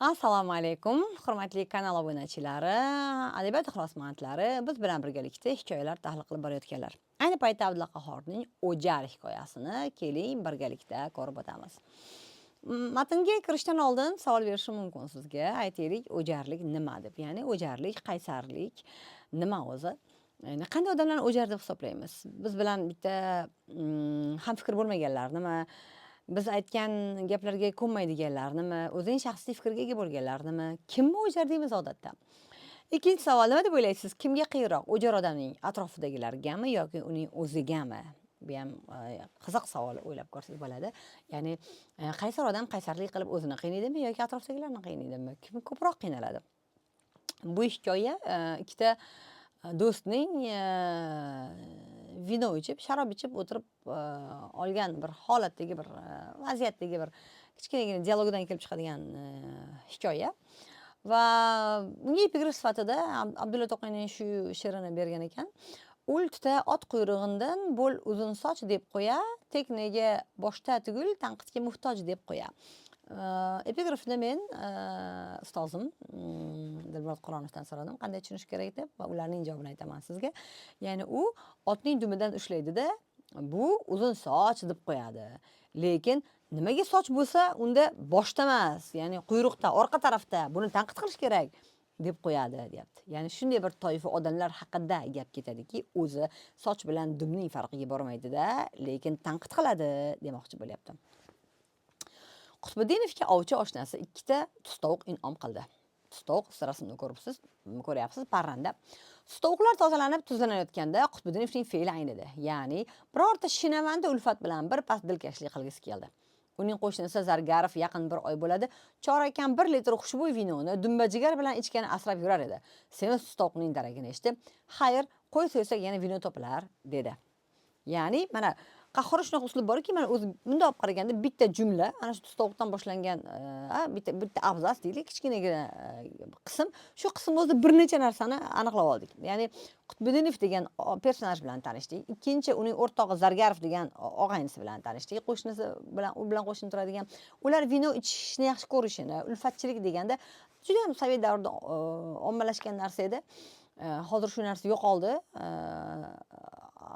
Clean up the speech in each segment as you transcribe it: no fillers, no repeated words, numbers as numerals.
Assalomu alaykum, hurmatli kanal obunachilari, adabiyot ixlosmandlari, biz bilan birgalikda hikoyalar tahlil qilib borayotganlar. Ayni paytda Abdulla Qahhorning O'jar hikoyasini keling birgalikda ko'rib o'tamiz. Matnga kirishdan oldin savol berishim mumkin sizga. Aytaylik, o'jarlik nima deb? Ya'ni o'jarlik, qaysarlik nima o'zi? Ya'ni qanday odamlarni o'jar deb hisoblaymiz? Biz bilan bitta hamfikr bo'lmaganlar nima? Biz aytgan gaplarga ko'nmaydiganlarnimi, o'zining shaxsiy fikriga ega bo'lganlarnimi, kimni o'jar deymiz odatda? Ikkinchi savol, nima deb o'ylaysiz? Kimga qiyinroq? O'jar odamning atrofidagilargami yoki uning o'zigami? Bu ham qiziq savol o'ylab ko'rsak bo'ladi. Ya'ni qaysar odam qaysarlik qilib o'zini qiynaydimi yoki atrofdagilarni qiynaydimi? Kim ko'proq qiynaladi? Bu hikoya ikkita do'stning vino ichib, sharob ichib o'tirib olgan bir holatdagi bir vaziyatdagi bir kichkinagina dialogdan kelib chiqadigan hikoya. Va bunga epigraf sifatida Abdulla To'qayning shu she'rini bergan ekan. Ul tuta ot quyrug'idan bo'l uzun soch deb qo'ya, teknega boshda tugul tanqidga muhtoj deb qo'ya. Epigrafni men ustozim Dilmurod Qur'onovdan so'radim, qanday tushunish kerak deb, va ularning javobini aytaman sizga. Ya'ni u otning dumidan ushlaydi-da, bu uzun soch deb qo'yadi. Lekin nimaga soch bo'lsa, unda boshda emas, ya'ni quyruqda, orqa tarafda, buni tanqid qilish kerak deb qo'yadi, deyapti. Ya'ni shunday bir toifa odamlar haqida gap ketadiki, o'zi soch bilan dumning farqiga bormaydi-da, lekin tanqid qiladi demoqchi bo'lyapti. Qutbuddinovga ovchi oshnasi ikkita tustovuq in'om qildi. Tustovuq, siz rasmni ko'ryapsiz, parranda. Tustovuqlar tozalanib, tuzlanayotganda Qutbuddinovning fe'li aynidi. Ya'ni birorta shinavanda ulfat bilan bir pas dilkashlik qilgisi keldi. Uning qo'shnisi Zargarov yaqin bir oy bo'ladi, chorakam 1 litr xushbo'y vinoni dumbajigar bilan ichgani asrab yurar edi. Semiz tustovuqning daragini eshitib, "Xayr, qo'y so'ysak yana vino topilar", dedi. Ya'ni mana Qahhorda shunaqa uslub borki, mana o'zi bunday olib qaraganda bitta jumla, ana shu tustovuqdan boshlangan, bitta abzas deylik, kichkinagina qism. Shu qism o'zida bir necha narsani aniqlab oldik. Ya'ni Qutbuddinov degan personaj bilan tanishdik. Ikkinchi uning o'rtog'i Zargarov degan og'aynisi bilan tanishdik. Qo'shnisi bilan, u bilan qo'shni turadigan. Ular vino ichishni yaxshi ko'rishini, ulfatchilik deganda juda ham sovet davrida ommalashgan narsa edi. Hozir shu narsa yo'qoldi.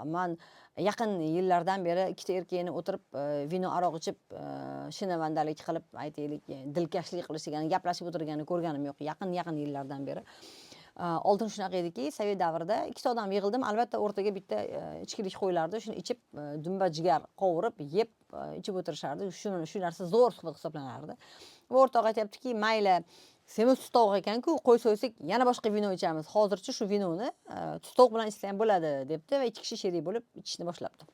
Man yaqin yillardan beri ikkita erkakni o'tirib vino aroq ichib shinavandalik qilib, aytaylik, dilkashlik qilish degani gaplashib o'tirganini ko'rganim yo'q. Yaqin yillardan beri. Oldin shunaqa ediki, sovet davrida ikkita odam yig'ildim, albatta o'rtaga bitta ichkilik qo'yilardi, shuni ichib dumba jigar qovurib, yeb ichib o'tirishardi. Shu narsa zo'r suhbat hisoblanardi. Va o'rtoq aytayaptiki, mayli, semiz tustovuq ekan-ku, qo'y so'ysak yana boshqa vino ichamiz. Hozircha shu vinoni tustovuq bilan ichsa ham bo'ladi, debdi va ikki kishi sherik bo'lib ichishni boshlabdi.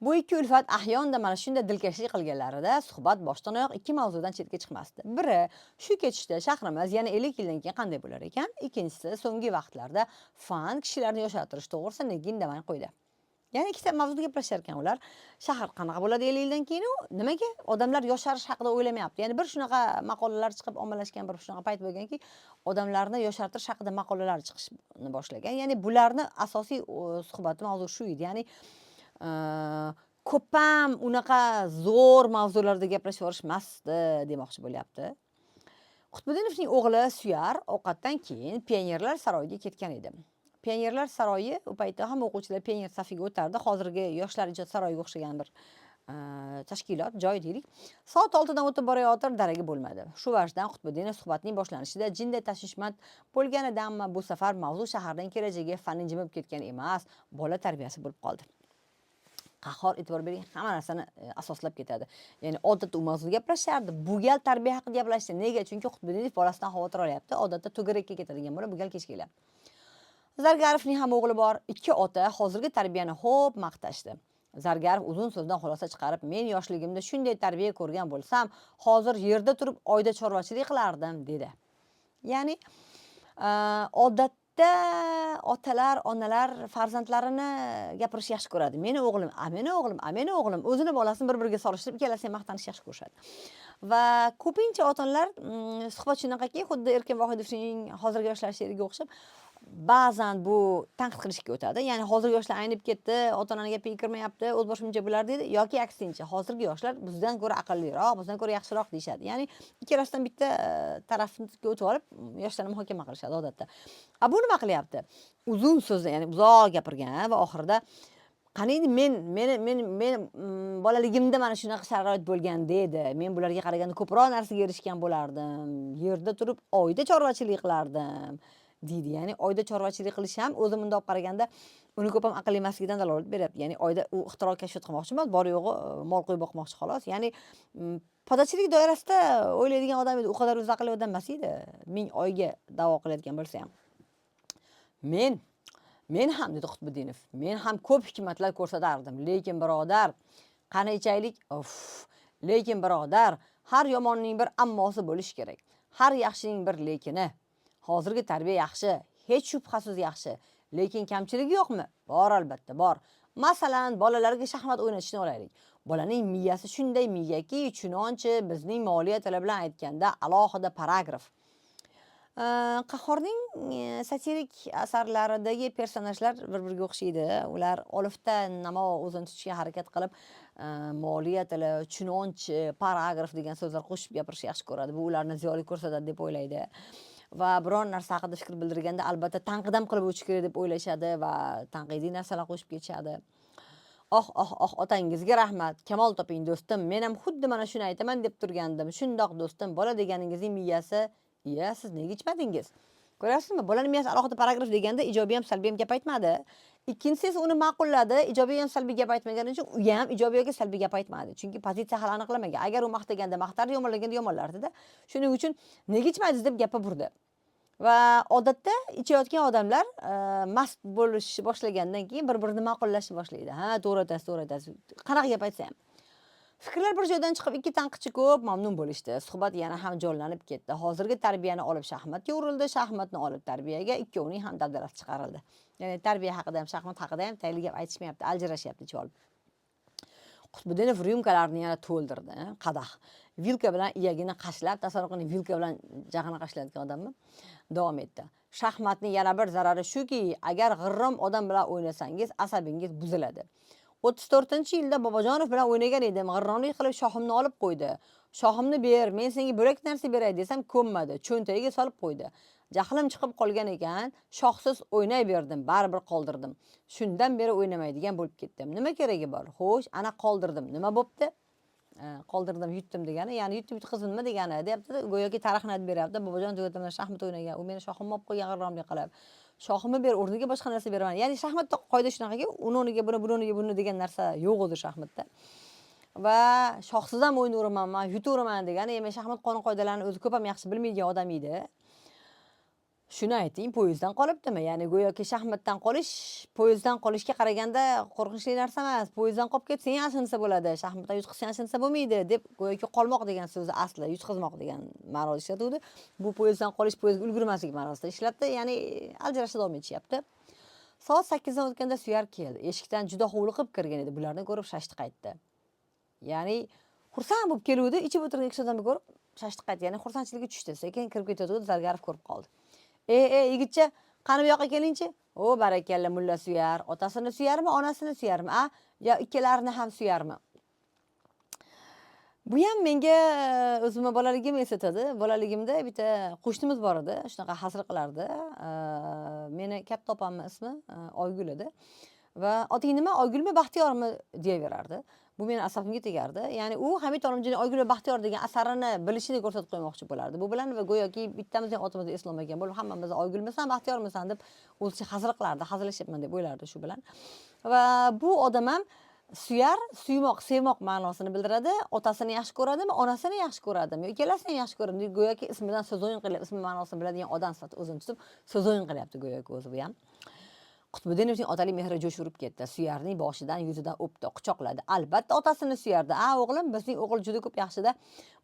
Bu ikki ulfat ahyonda mana shunday dilkashlik qilganlarida suhbat boshdan oyoq ikki mavzudan chetga chiqmasdi. Biri, shu ketishda shahrimiz yana 50 yildan keyin qanday bo'lar ekan? Ikkinchisi, so'nggi vaqtlarda fan kishilarni yoshartirish to'g'risida nega indamay qo'ydi. Ya'ni ikkita mavzuda gaplashar ekan ular. Shahar qanaqa bo'ladi 50 yildan keyin? Nimaga odamlar yosharish haqida o'ylamayapti? Ya'ni bir shunaqa maqolalar chiqib ommalashgan, bir shunaqa payt bo'lganki, odamlarni yoshartirish haqida maqolalar chiqishni boshlagan. Ya'ni bularni asosiy suhbat mavzu shu edi. Ya'ni ko'p ham unaqa zo'r mavzularda gaplashib yorishmasdi demoqchi bo'lyapti. Qutbuddinovning o'g'li Suyar ovqatdan keyin pionerlar saroyiga ketgan edi. Pionerlar saroyi u paytda hamma o'quvchilar pioner safiga o'tardi. Hozirgi yoshlar ijod saroyiga o'xshagan bir tashkilot, joy deylik. Soat 6 dan o'tib borayotir, daragi bo'lmadi. Shu vajdan Qutbuddinov suhbatning boshlanishida jinday tashvishmand bo'lganidanmi, bu safar mavzu shahardan kelajagi fanni jimib ketgan emas, bola tarbiyasi bo'lib qoldi. Qahhor, e'tibor bering, hamma narsani asoslab ketadi. Ya'ni odatda u mavzuda gaplashardi, bu gal tarbiya haqida gaplashdi. Nega? Chunki Qutbuddinov bolasidan xavotir olyapti. Odatda to'garakka ketadigan bola bu gal kech keladi. Zargarovning ham o'g'li bor. Ikki ota hozirgi tarbiyani xo'p maqtashdi. Zargarov uzun so'zdan xulosa chiqarib, men yoshligimda shunday tarbiya ko'rgan bo'lsam, hozir yerda turib oyda chorvachilik qilardim, dedi. Ya'ni odatda otalar, onalar farzandlarini gapirish yaxshi ko'radi. Meni o'g'lim, meni o'g'lim, meni o'g'lim, o'zini bolasini bir-biriga solishtirib, ikkalasiga maqtanish yaxshi ko'rishadi. Va ko'pincha ota-onalar suhbat shunaqaki, xuddi Erkin Vohidovning hozirgi yoshlar she'riga o'xshab, ba'zan bu tanqid qilishga o'tadi. Ya'ni hozirgi yoshlar aynib ketdi, ota-onaning gapiga kirmayapti, o'z boshimcha bo'lar deydi yoki aksincha, hozirgi yoshlar bizdan ko'ra aqlliroq, bizdan ko'ra yaxshiroq deyishadi. Ya'ni ikkalasidan bitta tarafga o'tib olib, yoshlarni muhokama qilishadi odatda. Bu nima qilyapti? Uzun so'zda, ya'ni uzoq gapirgan va oxirida qaniydi men bolaligimda mana shunaqa sharoit bo'lganda edi. Men bularga qaraganda ko'proq narsaga erishgan bo'lardim. Yerda turib oyda chorvachilik qilardim deydi. Ya'ni oyda chorvachilik qilish ham o'zi bundoq qaraganda uni ko'p ham aqlli emasligidan dalolat beryapti. Ya'ni oyda u ixtiro kashfiyot qilmoqchi emas, bor yo'g'i mol qo'y boqmoqchi xolos. Ya'ni podachilik doirasida o'ylaydigan odam edi, u qadar o'zi aqlli odam emas edi. Ming oyga da'vo qilayotgan bo'lsa ham. Men ham dedi Qutbiddinov, men ham ko'p hikmatlar ko'rsatardim, lekin birodar, qani ichaylik? Lekin birodar, har yomonning bir ammosi bo'lishi kerak. Har yaxshining bir lekini. Hozirgi tarbiya yaxshi, hech shubhasiz yaxshi, lekin kamchiligi yo'qmi? Bor, albatta, bor. Masalan, bolalarga shaxmat o'ynatishni olaylik. Bolaning miyasi shunday miyaki, chunonchi bizning moliya tili bilan aytganda alohida paragraf. Qahhorning satirik asarlaridagi personajlar bir-biriga o'xshaydi. Ular olifta namo o'zini tutishga harakat qilib, moliya tili, chunonchi, paragraf degan so'zlar qo'shib gapirishni yaxshi ko'radi. Bu ularni ziyoli ko'rsatadi deb o'ylaydi. Va biron narsa haqida fikr bildirganda albatta tanqid ham qilib o'tish kerak deb o'ylashadi va tanqidiy narsalar qo'shib ketishadi. Otangizga rahmat. Kamol toping do'stim. Men ham xuddi mana shuni aytaman deb turgandim. Shundoq do'stim, bola deganingizning miyasi, siz nega ichmadingiz? Ko'ryapsizmi? Bolaning miyasi alohida paragraf deganda ijobiy ham salbiy ham gap aytmadi. Ikkinchisi esa uni ma'qulladi. Ijobiy ham salbiy gap aytmagani uchun u ham ijobiy yoki salbiy gap aytmadi. Chunki pozitsiya hali aniqlamagan. Agar u maqtaganda maqtardi, yomonlaganda yomonlardida. Shuning uchun nega ichmadingiz deb gapga burdi. Va odatda ichayotgan odamlar mast bo'lish boshlagandan keyin bir-birini ma'qullashni boshlaydi. Ha, to'g'ri aytasiz. Qanaqa gap aytsa ham. Fikrlar bir joydan chiqib, ikki tanqidchi ko'p mamnun bo'lishdi. Suhbat yana ham jonlanib ketdi. Hozirgi tarbiyani olib shaxmatga urildi, shaxmatni olib tarbiyaga, ikkovining ham dabdalasi chiqarildi. Ya'ni tarbiya haqida ham, shaxmat haqida ham tayinli gap aytishmayapti, ajrashyapti cholib. Qutbiddinov ryumkalarni yana to'ldirdi, qadah. Vilka bilan iyagini qashlab, tasavvur qiling, vilka bilan jag'ini qashlayotgan odammi? Davom etdi. Shaxmatning yana bir zarari shuki, agar g'irrom odam bilan o'ynasangiz, asabingiz buziladi. 34-yilda Bobojonov bilan o'ynagan edim. G'irromlik qilib shohimni olib qo'ydi. Shohimni ber, men senga bo'lak narsa beray desam ko'nmadi. Cho'ntagiga solib qo'ydi. Jahlim chiqib qolgan ekan, shohsiz o'ynay berdim, baribir qoldirdim. Shundan beri o'ynamaydigan bo'lib ketdim. Nima keragi bor? Xo'sh, ana qoldirdim. Nima bo'pti? Qoldirdim, yutdim degani, ya'ni yutib yutqizindimi degani deyapti. Go'yoki tarixni aytib beryapti. Bobojon bilan shaxmat o'ynagan, u meni shohimni olib qo'ygan g'irromlik qilib. Shohimni ber, o'rniga boshqa narsa beraman. Ya'ni shaxmatda qoida shunaqaki, uni o'rniga buni, buni o'rniga buni degan narsa yo'q o'zi shaxmatda. Va shohsiz ham o'ynayveraman, men yutaveraman degani, men shaxmat qonun qoidalarini o'zi ko'p ham yaxshi bilmaydigan odam edi. Shuni ayting, poyezddan qolibdimi? Ya'ni go'yoki shaxmatdan qolish, poyezddan qolishga qaraganda qo'rqinchli narsa emas. Poyezddan qolib ketsang yashinsa bo'ladi, shaxmatdan yutqizsang yashinsa bo'lmaydi deb go'yoki qolmoq degan so'zni asli yutqizmoq degan ma'noda ishlatuvdi. Bu poyezddan qolish, poyezdga ulgurmaslik ma'nosida ishlatdi. Ya'ni aljarashda davom etishyapti. Soat 8 dan o'tganda Suyar keldi. Eshikdan juda hovliqib kirgan edi. Bularni ko'rib shashti qaytdi. Ya'ni xursand bo'lib keluvdi, ichib o'tirgan kishi odamni ko'rib shashti qaytdi. Ya'ni xursandchiligi tushdi. Sekin kirib ketayotganda Zargarov ko'rib qoldi. Yigitcha, qani bu yoqqa kelingchi? Barakalla mulla Suyar. Otasini suyarmi, onasini suyarmi? Yo ikkalarini ham suyarmi? Bu ham menga o'zimni bolaligimni eslatadi. Bolaligimda bitta qo'shnimiz bor edi, shunaqa hasr qilardi. Meni katta opamning ismi Oygul edi. Va "Oting nima? Oygulmi, Baxtiyormi?" deyaverardi. Bu meni asabimga tegardi. Ya'ni u Hamid Olimjonning Oygul va Baxtiyor degan asarini bilishini ko'rsatib qo'ymoqchi bo'lardi. Bu bilan va go'yoki bittamizning otimizni eslolmagan bo'lib, hammamiz Oygulmisan, Baxtiyormisan deb o'zicha hazil qilardi, hazillashyapman deb o'ylardi shu bilan. Va bu odam ham suyar, suymoq, sevmoq ma'nosini bildiradi. Otasini yaxshi ko'radimi, onasini yaxshi ko'radimi, ikkalasini yaxshi ko'radimi? Go'yoki ismidan so'zoyin qilyapti, ismi ma'nosini biladigan odam sifatida o'zini tutib, so'zoyin qilyapti go'yoki o'zi bu ham. Qutbiddinovning otalik mehri jo'sh urib ketdi. Suyarning boshidan, yuzidan o'pdi, quchoqladi. Albatta otasini suyardi. O'g'lim, bizning o'g'il juda ko'p yaxshida.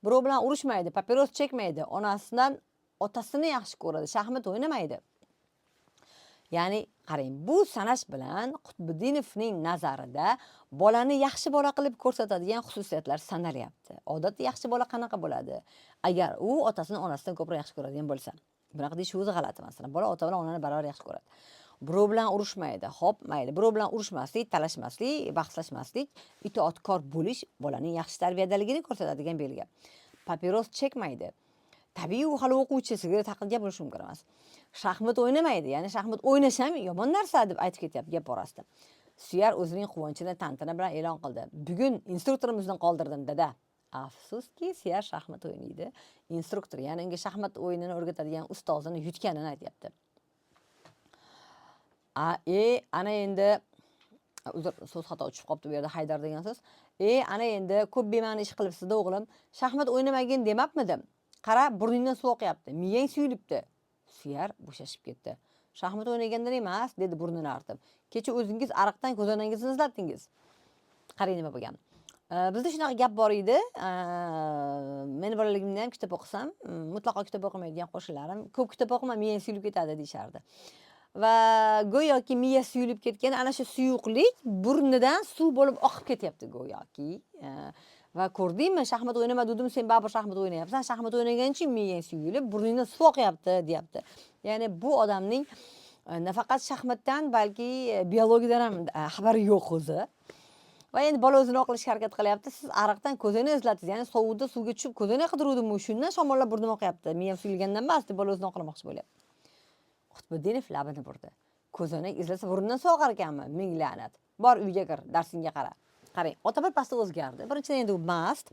Birov bilan urushmaydi, papiros chekmaydi. Onasidan otasini yaxshi ko'radi, shaxmat o'ynamaydi. Ya'ni qarang, bu sanash bilan Qutbiddinovning nazarida bolani yaxshi bola qilib ko'rsatadigan xususiyatlar sanalyapti. Odatda yaxshi bola qanaqa bo'ladi? Agar u otasini onasidan ko'proq yaxshi ko'radigan bo'lsa. Bunaqa deyish o'zi g'alati masalan. Bola ota bilan onani barobar yaxshi ko'radi. Birov bilan urushmaydi. Xo'p, mayli. Birov bilan urushmaslik, talashmaslik, bahslashmaslik, itoatkor bo'lish bolaning yaxshi tarbiyadaligini ko'rsatadigan belgi. Papiros chekmaydi. Tabiiy u hali o'quvchi, sigaret haqida bo'lishi mumkin emas. Shaxmat o'ynamaydi. Ya'ni shaxmat o'ynash ham yomon narsa deb aytib ketyapti gap orasida. Suyar o'zining quvonchini tantana bilan e'lon qildi. Bugun instruktorimizdan qoldirdim, dada. Afsuski, Suyar shaxmat o'ynaydi. Instruktor, ya'ni unga shaxmat o'yinini o'rgatadigan ustozini yutganini aytyapti. Ana endi uzr, so'z xato tushib qolibdi bu yerda, Haydar degan so'z. Ana endi ko'p bema'ni ish qilibsiz-da o'g'lim. Shaxmat o'ynamagin demabmidim. Qara, burningdan suv oqyapti. Miyang suyulibdi. Suyar bo'shashib ketdi. Shaxmat o'ynagandan emas, dedi burnini artib. Kecha o'zingiz ariqdan ko'zoynangizni izlatdingiz. Qarang nima bo'lgan. Bizda shunaqa gap bor edi. Men bolaligimda ham kitob o'qisam, mutlaqo kitob o'qimaydigan qo'shnilarim, ko'p kitob o'qima, miyang suyulib ketadi deyishardi. Va go'yoki miya suyulib ketgan, ana shu suyuqlik burnidan suv bo'lib oqib ketyapti go'yoki. Va ko'rdingmi, shaxmat o'ynama dedim, sen baribir shaxmat o'ynayapsan. Shaxmat o'ynagan uchun miyang suyulib, burningdan suv oqyapti, deyapti. Ya'ni bu odamning nafaqat shaxmatdan, balki biologiyadan ham xabari yo'q o'zi. Va endi bola o'zini oqlashga harakat qilyapti. Siz ariqdan ko'zoyna izlatdingiz, ya'ni sovuvda suvga tushib ko'zoyna qidiruvdim, shundan shamollab burnim oqyapti. Miyam suyulgandan emas, deb bola o'zini oqlamoqchi bo'lyapti. Qutbiddinov labini burdi. Ko'zoynak izlasa burundan suv oqar ekanmi? Ming la'nat. Bor uyga kir, darsingga qara. Qarang, ota bir pasda o'zgardi. Birinchidan endi u mast,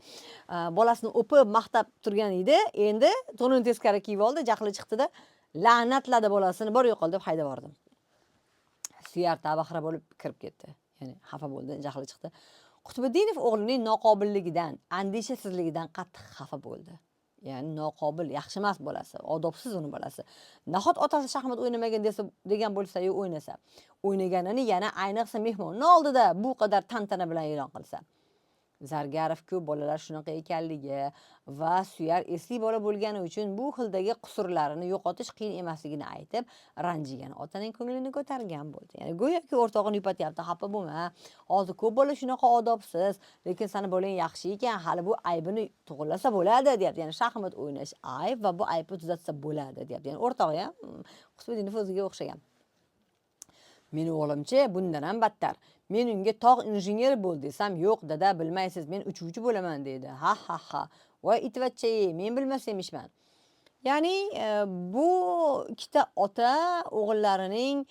bolasini o'pib maqtab turgan edi. Endi to'nini teskari kiyib oldi, jahli chiqdi-da, la'natladi bolasini, bor yo'qol deb haydab yubordi. Suyar tabaxira bo'lib kirib ketdi. Ya'ni xafa bo'ldi, jahli chiqdi. Qutbiddinov o'g'lining noqobilligidan, andishasizligidan qattiq xafa bo'ldi. Ya'ni noqobil, yaxshi emas bolasi, odobsiz uni bolasi. Nahot otasi shaxmat o'ynamagan degan bo'lsa-yu o'ynasa, o'ynaganini yana ayniqsa mehmonning oldida bu qadar tantana bilan e'lon qilsa. Zargarov-ku bolalar shunaqa ekanligi va Suyar esli bola bo'lgani uchun bu xildagi qusurlarini yo'qotish qiyin emasligini aytib, ranjigan otaning ko'nglini ko'targan bo'ldi. Ya'ni go'yoki o'rtog'ini yupatyapti, xafa bo'lma. Hozir ko'p bola shunaqa odobsiz, lekin seni bolang yaxshi ekan, hali bu aybini to'g'rilasa bo'ladi, deyapti. Ya'ni shaxmat o'ynash ayb va bu aybni tuzatsa bo'ladi, deyapti. Ya'ni o'rtog'i ham Qutbiddinov o'ziga o'xshagan. Meni o'g'limchi bundan ham battar. Men unga tog' injener bo'l desam, yo'q dada, bilmaysiz, men uchuvchi bo'laman deydi. Ha. Voy itvachcha, men bilmas emishman. Ya'ni bu ikkita ota o'g'illarining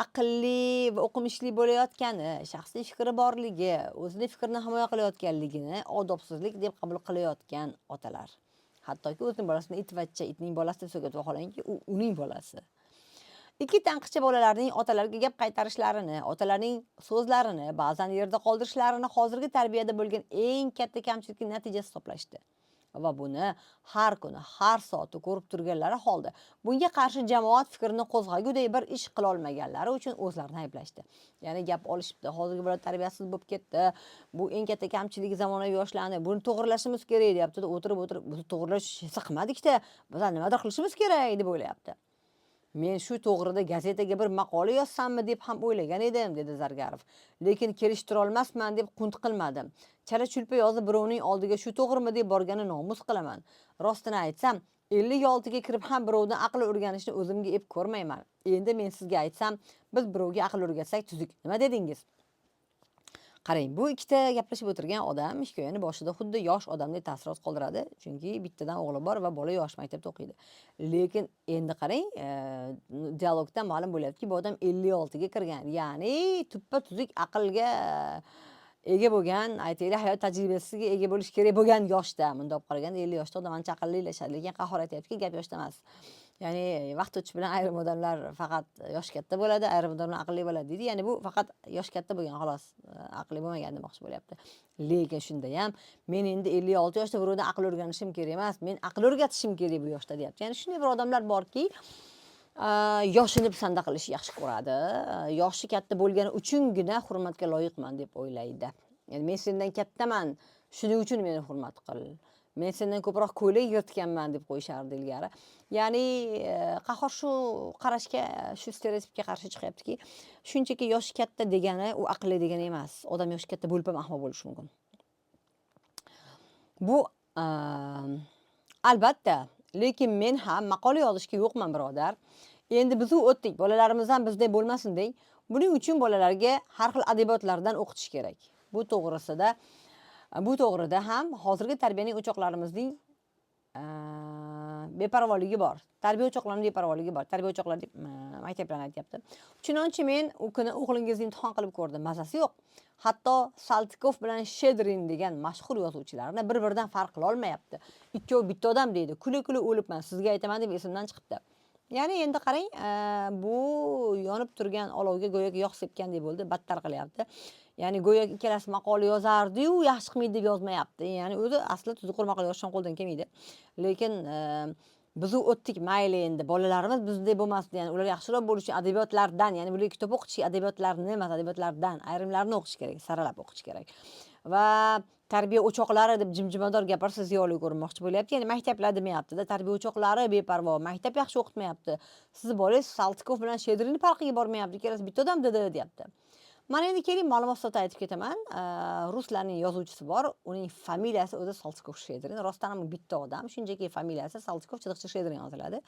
aqlli va o'qimishli bo'layotgani, shaxsiy fikri borligi, o'zining fikrini himoya qilayotganligini odobsizlik deb qabul qilayotgan otalar. Hattoki o'zining bolasini itvachcha, itning bolasi deb so'kadi, vaholanki u uning bolasi. Ikki tanqidchi bolalarning otalarga gap qaytarishlarini, otalarning so'zlarini, ba'zan yerda qoldirishlarini hozirgi tarbiyada bo'lgan eng katta kamchilikning natijasi hisoblashdi. Va buni har kuni, har soati ko'rib turganlari holda bunga qarshi jamoat fikrini qo'zg'aguday bir ish qila olmaganlari uchun o'zlarini ayblashdi. Ya'ni gap olishibdi. Hozirgi bola tarbiyasiz bo'lib ketdi. Bu eng katta kamchiligi zamonaviy yoshlarni. Buni to'g'rilashimiz kerak, deyapti. O'tirib, biz to'g'rilash siqmadik-da, biz nimadir qilishimiz kerak deb o'ylayapti. Men shu to'g'rida gazetaga bir maqola yozsammi deb ham o'ylagan edim, dedi Zargarov. Lekin kelishtira olmasman deb qunt qilmadim. Chala chulpa yozib birovning oldiga shu to'g'rimi deb borgani nomus qilaman. Rostini aytsam, 56 ga kirib ham birovdan aql o'rganishni o'zimga ep ko'rmayman. Endi men sizga aytsam, biz birovga aql o'rgatsak tuzuk. Nima dedingiz? Qarang, bu ikkita gaplashib o'tirgan odam hikoyani boshida xuddi yosh odamdek taassurot qoldiradi, chunki bittadan o'g'li bor va bola yosh maktabda o'qiydi. Lekin endi qarang, dialogdan ma'lum bo'lyaptiki, bu odam 56 ga kirgan, ya'ni tuppa-tuzuk aqlga ega bo'lgan, aytaylik, hayot tajribasiga ega bo'lish kerak bo'lgan yoshda. Bunday olib qaraganda 50 yoshda odam ancha aqllilashadi, lekin qahor aytayaptiki, gap yoshda emas. Ya'ni vaqt o'tishi bilan ayrim odamlar faqat yosh katta bo'ladi, ayrim odamlar aqlli bo'ladi deydi. Ya'ni bu faqat yosh katta bo'lgan, xolos, aqlli bo'lmagan demoqchi bo'lyapti. Lekin shunda ham men endi 56 yoshda birovdan aql o'rganishim kerak emas, men aql o'rgatishim kerak bu yoshda, deyapti. Ya'ni shunday bir odamlar borki, yoshini pisanda qilishni yaxshi ko'radi. Yoshi katta bo'lgani uchungina hurmatga loyiqman deb o'ylaydi. Ya'ni men sendan kattaman, shuning uchun meni hurmat qil. Men sendan ko'proq ko'ylak yirtganman deb qo'yishardi ilgari. Ya'ni qahor shu qarashga, shu stereotipga qarshi chiqyaptiki, shunchaki yoshi katta degani u aqlli degani emas. Odam yoshi katta bo'lib ham ahmoq bo'lishi mumkin. Bu albatta Lekin men ham maqola yozishga yo'qman birodar. Endi biz o'tdik, bolalarimiz ham bizday bo'lmasin deng. Buning uchun bolalarga har xil adabiyotlardan o'qitish kerak. Bu to'g'rida ham hozirgi tarbiyaning o'choqlarimizning beparvoligi bor. Tarbiya o'choqlarining beparvoligi bor. Tarbiya o'choqlari deb maktablarni aytyapti. Chunonchi men u kuni o'g'lingizni imtihon qilib ko'rdim. Mazasi yo'q. Hatto Saltikov bilan Shedrin degan mashhur yozuvchilarni bir-biridan farq qila olmayapti. Ikkovi bitta odam deydi. Kula-kula o'libman, sizga aytaman deb esimdan chiqibdi. Ya'ni endi qarang, bu yonib turgan olovga go'yoki yog' sepgandek bo'ldi, battar qilyapti. Ya'ni go'yoki ikkalasi maqola yozardi-yu, yaxshi qilmaydi deb yozmayapti. Ya'ni o'zi asli tuzuqur maqola yozishdan qo'ldan kelmaydi. Lekin biz o'tdik, mayli endi bolalarimiz bizday bo'lmasdi. Ya'ni ular yaxshiroq bo'lishi uchun adabiyotlardan, ya'ni bular kitob o'qish adabiyotlarni emas, adabiyotlardan ayrimlarini o'qish kerak, saralab o'qish kerak. Va tarbiya o'choqlari deb jimjimador gapirsa ziyoli ko'rinmoqchi bo'lyapti. Ya'ni maktablar demayapti-da, tarbiya o'choqlari beparvo, maktab yaxshi o'qitmayapti. Sizni bolangiz Saltikov bilan Shedrinning farqiga bormayapti, ikkalasi bitta odam dedi, deyapti. Mana endi keling ma'lumot sifatida aytib ketaman. Ruslarning yozuvchisi bor, uning familiyasi o'zi Saltikov Shedrin. Rostdan ham bitta odam, shunchaki familiyasi Saltikov chiziqchi Shedrin yoziladi.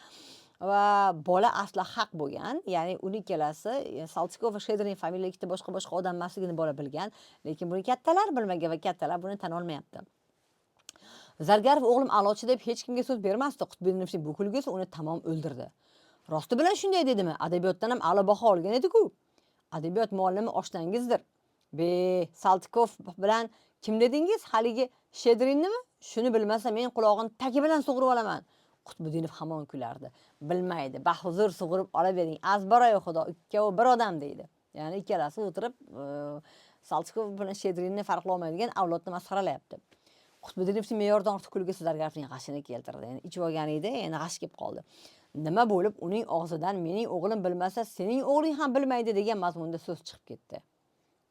Va bola asli haq bo'lgan, ya'ni uning ikkalasi Saltikov va Shedrin familiya ikkita boshqa odam emasligini bola bilgan, lekin buni kattalar bilmagan va kattalar buni tan olmayapti. Zargarov o'g'lim a'lochi deb hech kimga so'z bermasdi. Qutbeddinovning bu kulgusi uni tamom o'ldirdi. Rosti bilan shunday dedimi? Adabiyotdan ham a'lo baho olgan edi-ku. Adabiyot muallimi oshnangizdir. Saltikov bilan kim dedingiz? Haligi Shedrinnimi? Shuni bilmasa men qulog'ini tagi bilan sug'urib olaman. Qutbiddinov hamon kulardi. Bilmaydi, bahuzur sug'urib olavering. Azbaroy xudo, ikkovi bir odam deydi. Ya'ni ikkalasi o'tirib Saltikov bilan Shedrinni farqlolmaydigan avlodni masxaralayapti. Qutbiddinovning me'yordon kulgusi Zargarovning g'ashini keltirdi. Ya'ni ichib olgan edi, endi g'ash kelib qoldi. Nima bo'lib uning og'zidan mening o'g'lim bilmasa, sening o'g'ling ham bilmaydi degan mazmunda so'z chiqib ketdi.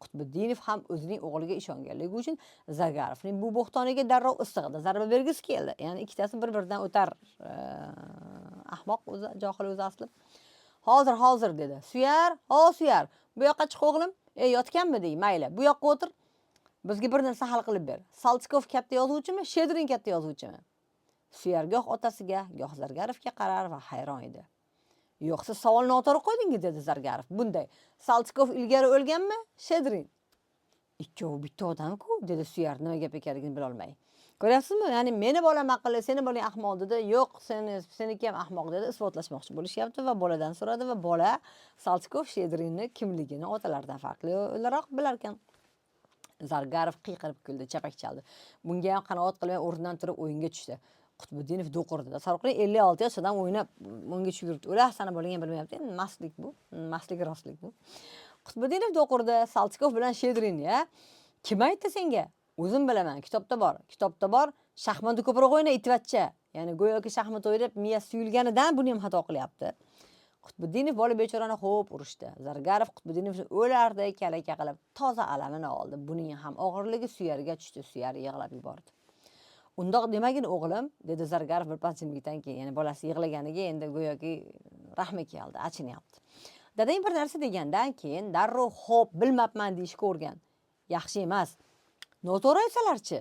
Qutbiddinov ham o'zining o'g'liga ishonganligi uchun Zargarovning bu bo'xtoniga darrov issig'ida zarba bergisi keldi. Ya'ni ikkitasi bir-biridan o'tar ahmoq o'zi, johil o'zi asli. Hozir dedi. Suyar, bu yoqqa chiq o'g'lim. Yotganmi dey, mayli. Bu yoqqa o'tir. Bizga bir narsa hal qilib ber. Saltikov katta yozuvchimi, Shedrin katta yozuvchimi? Suyar goh otasiga, goh Zargarovga qarar va hayron edi. Yo'qsa savolni noto'g'ri qo'ydingiz, dedi Zargarov. Bunday. Saltikov ilgari o'lganmi, Shedrin? Ikkovi bitta odam-ku, dedi Suyar nima gap ekanligini bila olmay. Ko'ryapsizmi? Ya'ni meni bolam aqlli, seni bolang ahmoq dedi. Yo'q, seniki ham ahmoq dedi. Isbotlashmoqchi bo'lishyapti va boladan so'radi va bola Saltikov Shedrinni kimligini otalaridan farqli o'laroq bilar ekan. Zargarov qiyqirib kuldi, chapak chaldi. Bunga ham qanoat qilmay o'rnidan turib o'yinga tushdi. Qutbiddinov do'qirdi. Sarqin 56 yosh odam o'ynab o'ngga tushib yuribdi. Ular sana bo'ling ham bilmayapti. Mastlik bu. Mastlik rostlik bu. Qutbiddinov do'qirdi. Saltikov bilan Shedrin, ya. Kim aytdi senga? O'zim bilaman. Kitobda bor. Shaxmatni ko'proq o'yna, itvachcha. Ya'ni go'yoki shaxmat o'ynab miya suyulganidan buni ham xato qilyapti. Qutbiddinov bola bechorani xo'p urishdi. Zargarov Qutbiddinovni o'larday kalaka qilib toza alamini oldi. Buning ham og'irligi Suyarga tushdi. Suyar yig'lab yubordi. Undoq demagin o'g'lim, dedi Zargarov bir pas jimlikdan keyin. Ya'ni bolasi yig'laganiga endi go'yoki rahmi keldi, achinyapti. Dadang bir narsa degandan keyin darrov xo'p, bilmabman deyishga o'rgan. Yaxshi emas. Noto'g'ri aytsalarchi?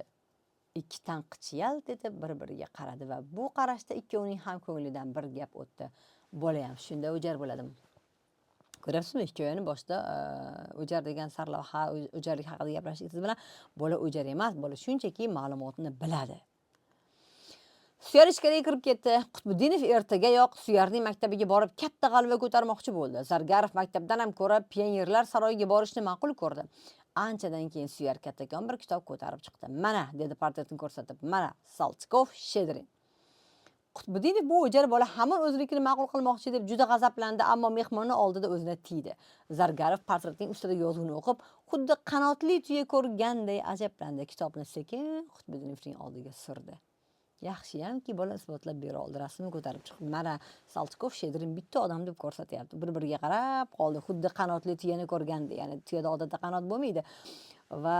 Ikki tanqich yalt etib bir-biriga qaradi va bu qarashda ikkovining ham ko'nglidan bir gap o'tdi. Bola ham shunda o'jar bo'ladimi? Ko'ryapsizmi, hikoyani boshida o'jar degan sarlavha, o'jarlik haqida gaplashdik siz bilan. Bola o'jar emas, bola shunchaki ma'lumotni biladi. Suyar ichkariga kirib ketdi. Qutbiddinov ertagayoq Suyarning maktabiga borib katta g'alaba ko'tarmoqchi bo'ldi. Zargarov maktabdan ham ko'ra pionirlar saroyiga borishni ma'qul ko'rdi. Anchadan keyin Suyar kattakon bir kitob ko'tarib chiqdi. Mana, dedi portretini ko'rsatib. Mana, Saltikov Shedrin. Qutbiddinov bu o'jar bola hamon o'zinikini ma'qul qilmoqchi deb juda g'azablandi, ammo mehmonni oldida o'zini tiydi. Zargarov portretning ustida yozuvni o'qib, xuddi qanotli tuya ko'rganday ajablandi. Kitobni sekin Qutbiddinovning oldiga surdi. Yaxshiyamki bola isbotlab bera oldi. Rasmni ko'tarib chiqib, mana Saltikov Shedrin bitta odam deb ko'rsatyapti. Bir-biriga qarab qoldi, xuddi qanotli tuyani ko'rganda. Ya'ni tuyada odatda qanot bo'lmaydi va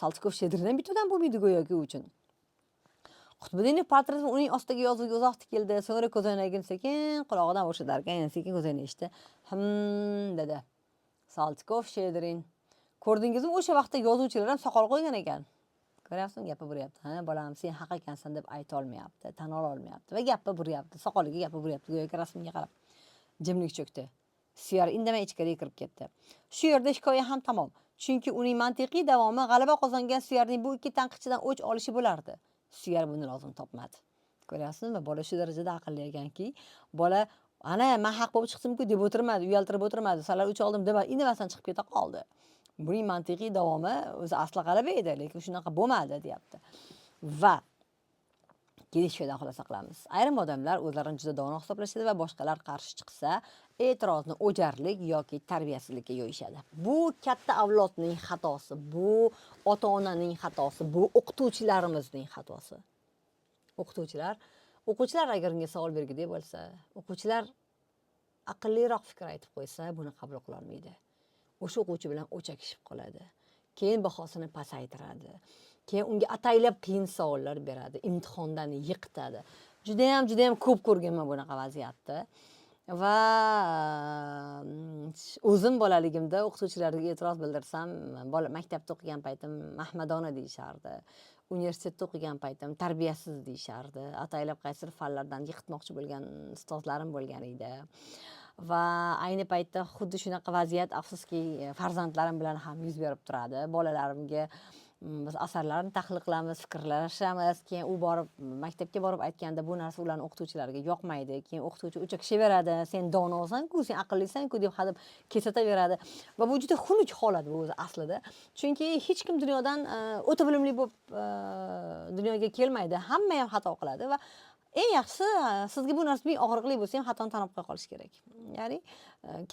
Saltikov Shedrin bitta odam bo'lmaydi go'yoki uchun. Qutbiddinov portretini uning ostiga yozuvga uzoq tikildi. So'ngra ko'zoynagini sekin qulog'idan o'rshidar ekan, yana sekin ko'zoyni eshitdi. Dedi. Saltikov Shedrin. Ko'rdingizmi, o'sha vaqtda yozuvchilar ham soqol qo'ygan ekan. Ko'ryapsizmi, gapni buryapti. Ha, bolam, sen haq ekansan deb ayta olmayapti, tan ola olmayapti va gapni buryapti, soqoliga gapni buryapti, go'yoki rasmga qarab. Jimlik cho'kdi. Suyar indamay ichkariga kirib ketdi. Shu yerda hikoya ham tamom. Chunki uning mantiqiy davomi g'alaba qozongan Suyarning bu ikki tanqidchidan o'ch olishi bo'lardi. Suyar buni lozim topmadi. Ko'ryapsizmi? Bola shu darajada aqlli ekanki, bola ana men haq bo'lib chiqdim-ku deb o'tirmadi, uyaltirib o'tirmadi. Salar o'ch oldim deb indamasdan chiqib keta qoldi. Buning mantiqiy davomi o'zi asli g'alaba edi, lekin shunaqa bo'lmadi, deyapti. Va kelishuvdan xulosa qilamiz. Ayrim odamlar o'zlarini juda dono hisoblashadi va boshqalar qarshi chiqsa, e'tirozni o'jarlik yoki tarbiyasizlikka yo'yishadi. Bu katta avlodning xatosi, bu ota-onaning xatosi, bu o'qituvchilarimizning xatosi. O'quvchilar agar unga savol bergidek bo'lsa, o'quvchilar aqlliroq fikr aytib qo'ysa, buni qabul qila olmaydi. O'sha o'quvchi bilan o'chakishib qoladi. Keyin bahosini pasaytiradi. Keyin unga ataylab qiyin savollar beradi, imtihondan yiqitadi. Juda ham ko'p ko'rganman bunaqa vaziyatni. Va o'zim bolaligimda o'qituvchilarga e'tiroz bildirsam, maktabda o'qigan paytim mahmadona deyishardi. Universitetda o'qigan paytim tarbiyasiz deyishardi. Ataylab qaysidir fanlardan yiqitmoqchi bo'lgan ustozlarim bo'lgan edi. Va ayni paytda xuddi shunaqa vaziyat afsuski farzandlarim bilan ham yuz berib turadi. Bolalarimga biz asarlarni tahlil qilamiz, fikrlashamiz, keyin u borib maktabga borib aytganda bu narsa ularning o'qituvchilariga yoqmaydi. Keyin o'qituvchi o'chakishaveradi, sen donosan-ku, sen aqllisan-ku deb hadeb kesataveradi. Va bu juda xunuk holat bu o'zi aslida. Chunki hech kim dunyodan o'ta bilimli bo'lib dunyoga kelmaydi. Hamma ham xato qiladi va eng yaxshisi sizga bu narsa og'riqli bo'lsa ham xatoni tan olib qo'ya qolish kerak. Ya'ni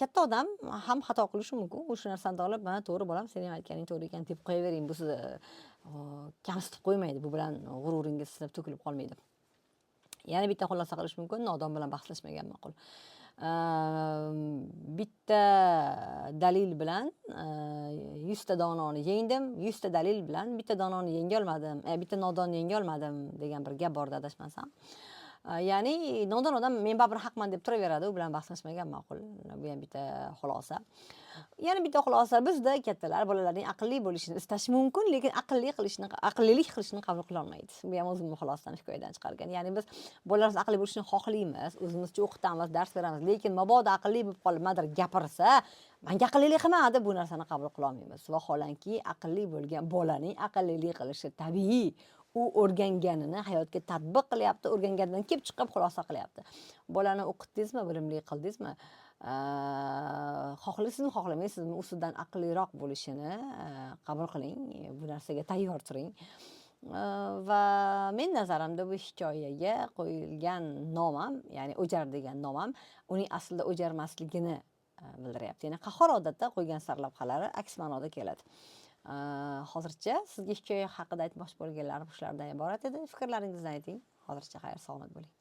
katta odam ham xato qilishi mumkin. O'sha narsani olib, "Mana to'g'ri bolam, sening aytganing to'g'ri ekan" deb qo'yavering. Bu sizni kamsitib qo'ymaydi. Bu bilan g'ururingiz sinib to'kilib qolmaydi. Yana bitta xulosa qilish mumkin, nodon bilan bahslashmagan ma'qul. Bitta dalil bilan 100 ta dononi yengdim, 100 ta dalil bilan bitta dononi yenga olmadim, bitta nodonni yenga olmadim degan bir gap bor adashmasam. Ya'ni nodon odam men baribir haqman deb turaveradi, u bilan bahslashmagan ma'qul. Bu ham bitta xulosa. Yana bitta xulosa, bizda kattalar bolalarning aqlli bo'lishini istashi mumkin, lekin aqllilik qilishni qabul qila olmaydi. Bu ham o'zimning xulosam hikoyadan chiqargan. Ya'ni biz bolalarimiz aqlli bo'lishini xohlaymiz, o'zimizcha o'qitamiz, dars beramiz, lekin mabodo aqlli bo'lib qolib nimadir gapirsa, menga aqllilik qilma deb bu narsani qabul qila olmaymiz. Vaholanki aqlli bo'lgan bolaning aqllilik qilishi tabiiy. U o'rganganini hayotga tatbiq qilyapti, o'rganganidan kelib chiqib xulosa qilyapti. Bolani o'qitdingizmi, bilimli qildingizmi? Xohlaysizmi, xohlamaysizmi, ustidan aqlliroq bo'lishini qabul qiling, bu narsaga tayyor turing. Va men nazarimda bu hikoyaga qo'yilgan nom ham, ya'ni o'jar degan nom ham uning aslida o'jarmasligini bildiryapti. Ya'ni qahhor odatda qo'ygan sarlavhalari aks ma'noda keladi. Hozircha sizga hikoya haqida aytmoqchi bo'lganlarim shulardan iborat edi. Fikrlaringizni ayting. Hozircha xayr, salomat bo'ling.